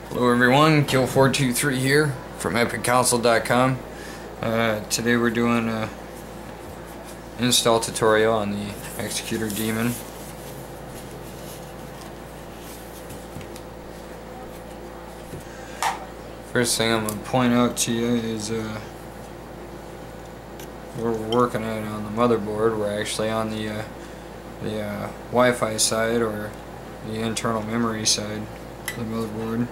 Hello everyone, Kill423 here from EpicConsole.com. Today we're doing an install tutorial on the Xecuter Demon. First thing I'm going to point out to you is we're working at it on the motherboard. We're actually on the Wi-Fi side, or the internal memory side of the motherboard,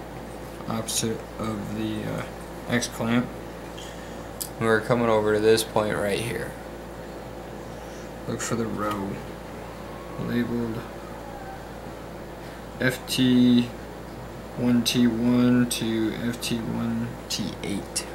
opposite of the X clamp. We're coming over to this point right here. Look for the row labeled FT1T1 to FT1T8.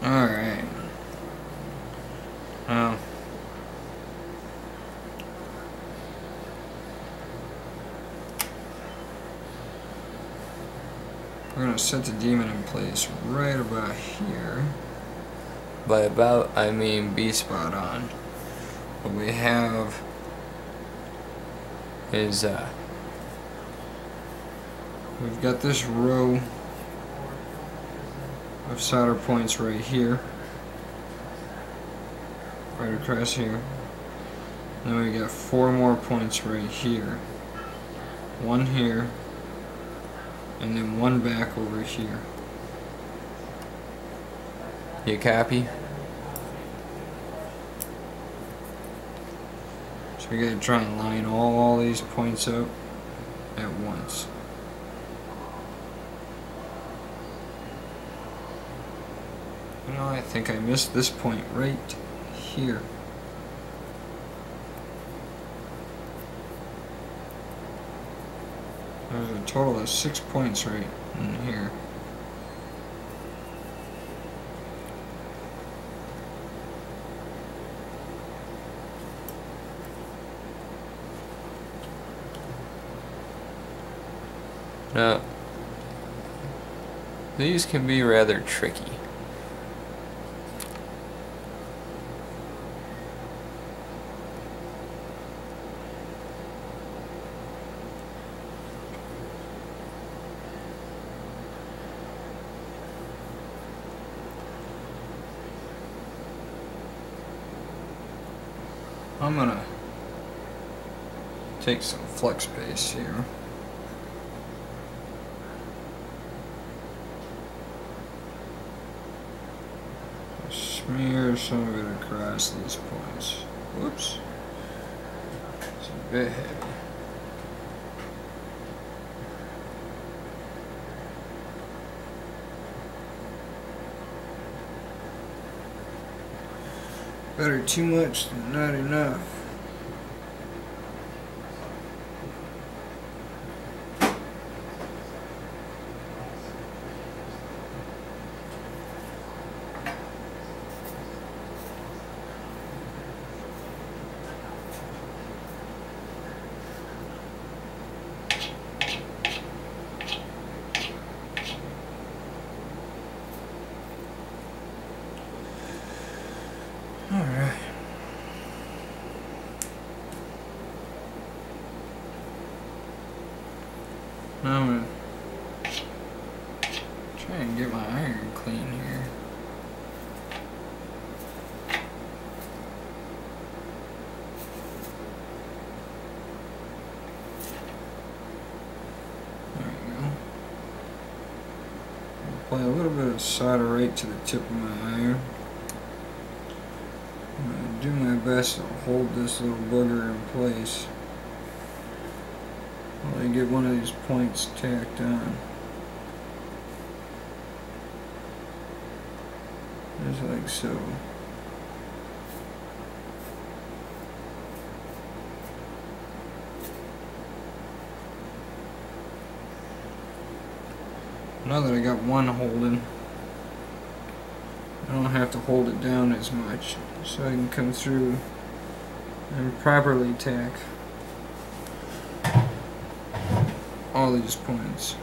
Alright. We're going to set the demon in place right about here. By about, I mean be spot on. What we have is we've got this row of solder points right here, right across here. Then we got 4 more points right here, 1 here, and then 1 back over here. You copy? So we gotta try and line all these points up at once. You know, I think I missed this point right here. There's a total of 6 points right in here. Now, these can be rather tricky. I'm gonna take some flex base here. Smear some of it across these points. Whoops. It's a bit heavy. Better too much than not enough. Alright. Now I'm going to try and get my iron clean here. There we go. Apply a little bit of solder right to the tip of my iron. I'm going to do my best to hold this little booger in place while I get one of these points tacked on. Just like so. Now that I got one holding, I don't have to hold it down as much, so I can come through and properly tack. all these points.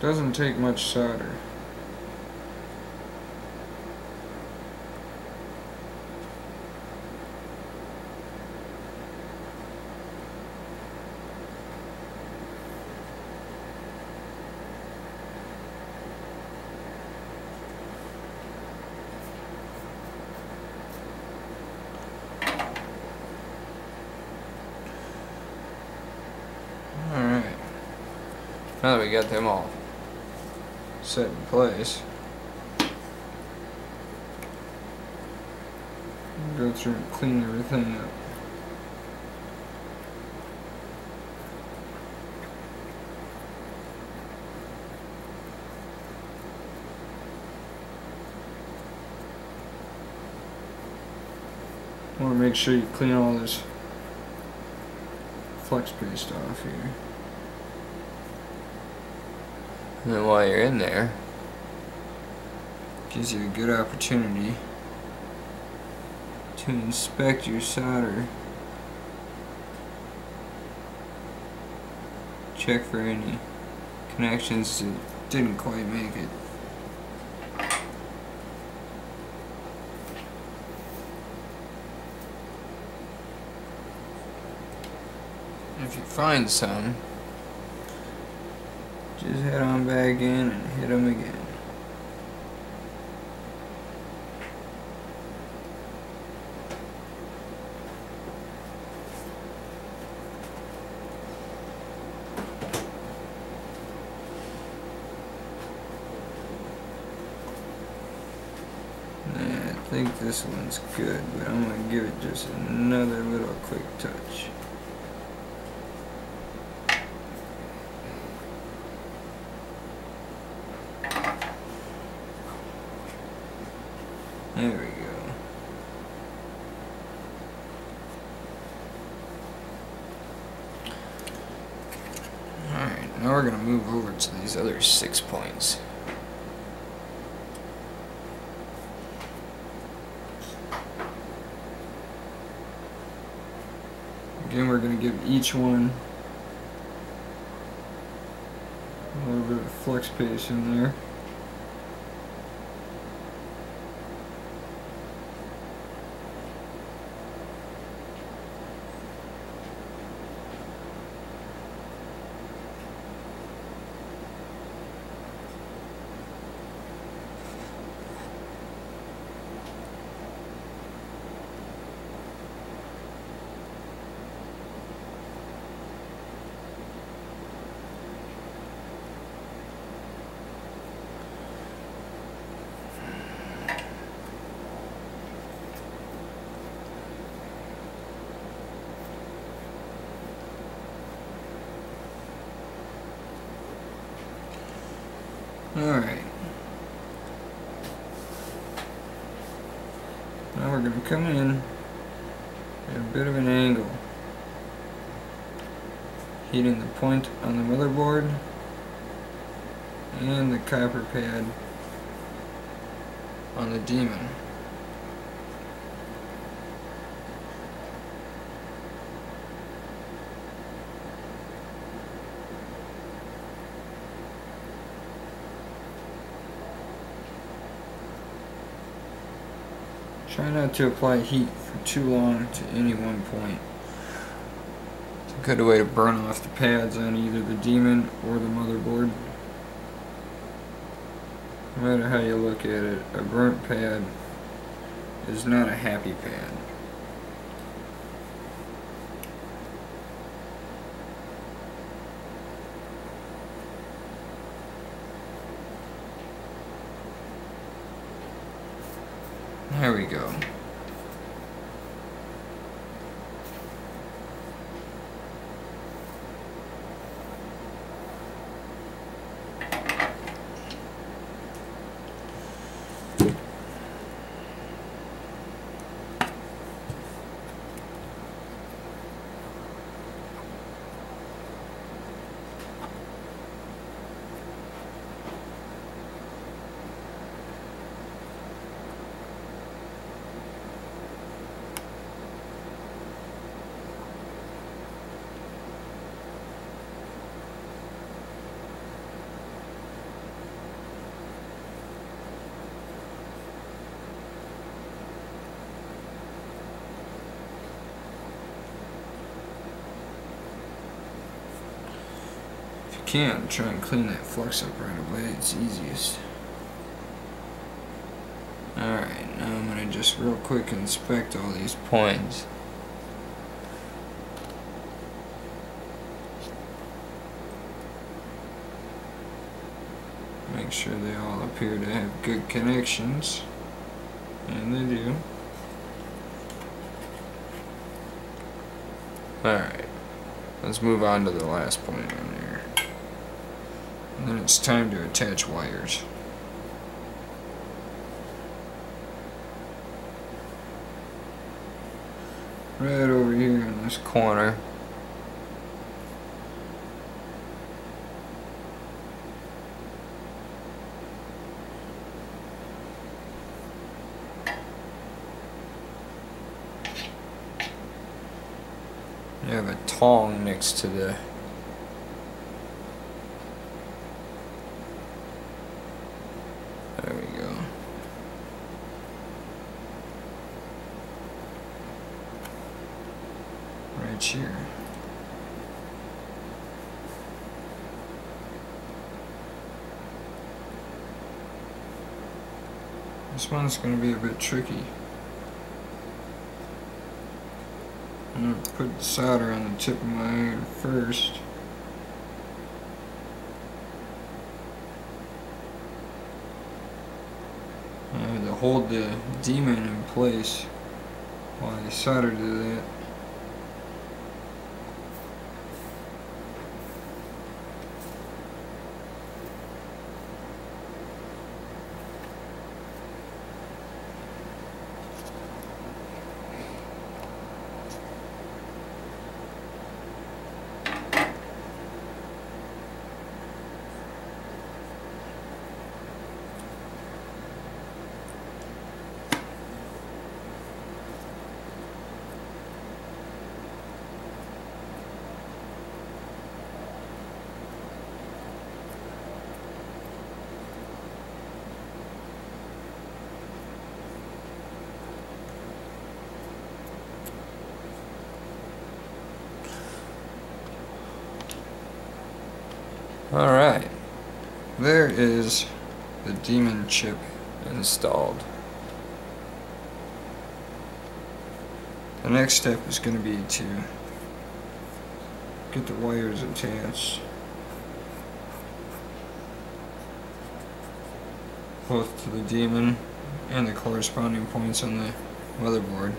Doesn't take much solder. Alright. Now that we got them all set in place, go through and clean everything up. Want to make sure you clean all this flex paste off here. And then while you're in there, gives you a good opportunity to inspect your solder. Check for any connections that didn't quite make it. If you find some, just head on back in and hit them again. I think this one's good, but I'm going to give it just another little quick touch. There we go. Alright, now we're going to move over to these other 6 points. Again, we're going to give each one a little bit of flex paste in there. Alright. Now we're going to come in at a bit of an angle, heating the point on the motherboard and the copper pad on the Demon. Try not to apply heat for too long to any one point. It's a good way to burn off the pads on either the Demon or the motherboard. No matter how you look at it, a burnt pad is not a happy pad. There we go. can, try and clean that flux up right away. It's easiest. Alright, now I'm going to just real quick inspect all these points. Make sure they all appear to have good connections. And they do. Alright, let's move on to the last point on there. And then it's time to attach wires. Right over here in this corner. You have a tong next to the there we go. Right here. This one's going to be a bit tricky. I'm going to put the solder on the tip of my iron first. I have to hold the demon in place while I solder to that. Alright, there is the demon chip installed. The next step is going to be to get the wires attached, both to the demon and the corresponding points on the motherboard.